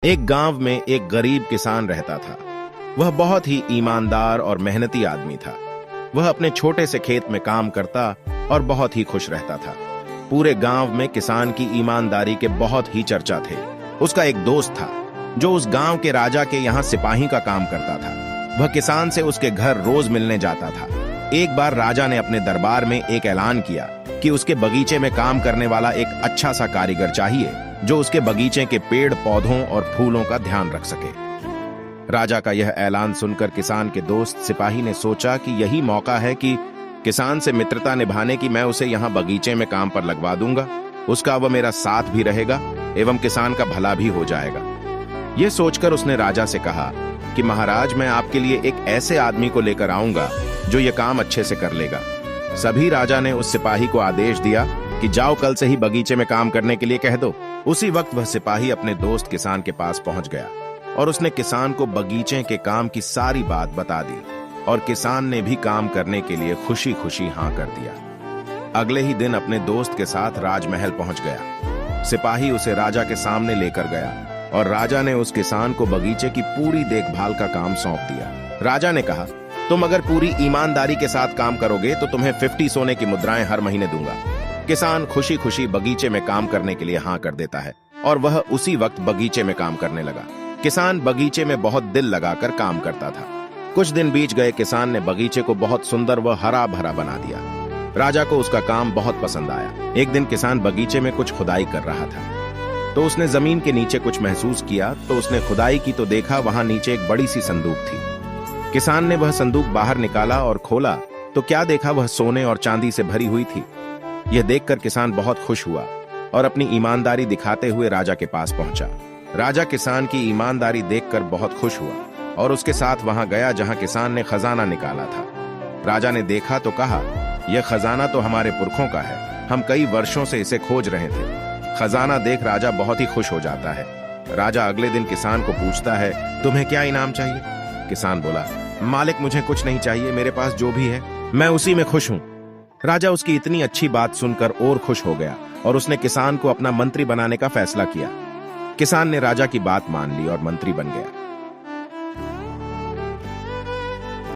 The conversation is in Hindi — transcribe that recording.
एक गांव में एक गरीब किसान रहता था। वह बहुत ही ईमानदार और मेहनती आदमी था। वह अपने छोटे से खेत में काम करता और बहुत ही खुश रहता था। पूरे गांव में किसान की ईमानदारी के बहुत ही चर्चा थे। उसका एक दोस्त था जो उस गांव के राजा के यहाँ सिपाही का काम करता था। वह किसान से उसके घर रोज मिलने जाता था। एक बार राजा ने अपने दरबार में एक ऐलान किया कि उसके बगीचे में काम करने वाला एक अच्छा सा कारीगर चाहिए जो उसके बगीचे के पेड़ पौधों और फूलों का ध्यान रख सके। राजा का यह ऐलान सुनकर किसान के दोस्त सिपाही ने सोचा कि यही मौका है कि किसान से मित्रता निभाने की मैं उसे यहाँ बगीचे में काम पर लगवा दूंगा। उसका वह मेरा साथ भी रहेगा एवं किसान का भला भी हो जाएगा। यह सोचकर उसने राजा से कहा कि महाराज, मैं आपके लिए एक ऐसे आदमी को लेकर आऊंगा जो यह काम अच्छे से कर लेगा। सभी राजा ने उस सिपाही को आदेश दिया कि जाओ, कल से ही बगीचे में काम करने के लिए कह दो। उसी वक्त वह सिपाही अपने दोस्त किसान के पास पहुंच गया और उसने किसान को बगीचे के काम की सारी बात बता दी और किसान ने भी काम करने के लिए खुशी खुशी हाँ कर दिया। अगले ही दिन अपने दोस्त के साथ राजमहल पहुंच गया। सिपाही उसे राजा के सामने लेकर गया और राजा ने उस किसान को बगीचे की पूरी देखभाल का काम सौंप दिया। राजा ने कहा, तुम अगर पूरी ईमानदारी के साथ काम करोगे तो तुम्हें 50 सोने की मुद्राएं हर महीने दूंगा। किसान खुशी खुशी बगीचे में काम करने के लिए हाँ कर देता है और वह उसी वक्त बगीचे में काम करने लगा। किसान बगीचे में बहुत दिल लगाकर काम करता था। कुछ दिन बीत गए। किसान ने बगीचे को बहुत सुंदर व हरा भरा बना दिया। राजा को उसका काम बहुत पसंद आया। एक दिन किसान बगीचे में कुछ खुदाई कर रहा था तो उसने जमीन के नीचे कुछ महसूस किया। तो उसने खुदाई की तो देखा वहां नीचे एक बड़ी सी संदूक थी। किसान ने वह संदूक बाहर निकाला और खोला तो क्या देखा, वह सोने और चांदी से भरी हुई थी। यह देखकर किसान बहुत खुश हुआ और अपनी ईमानदारी दिखाते हुए राजा के पास पहुंचा। राजा किसान की ईमानदारी देखकर बहुत खुश हुआ और उसके साथ वहां गया जहां किसान ने खजाना निकाला था। राजा ने देखा तो कहा, यह खजाना तो हमारे पुरखों का है, हम कई वर्षों से इसे खोज रहे थे। खजाना देख राजा बहुत ही खुश हो जाता है। राजा अगले दिन किसान को पूछता है, तुम्हें क्या इनाम चाहिए? किसान बोला, मालिक, मुझे कुछ नहीं चाहिए, मेरे पास जो भी है मैं उसी में खुश हूं। राजा उसकी इतनी अच्छी बात सुनकर और खुश हो गया और उसने किसान को अपना मंत्री बनाने का फैसला किया। किसान ने राजा की बात मान ली और मंत्री बन गया।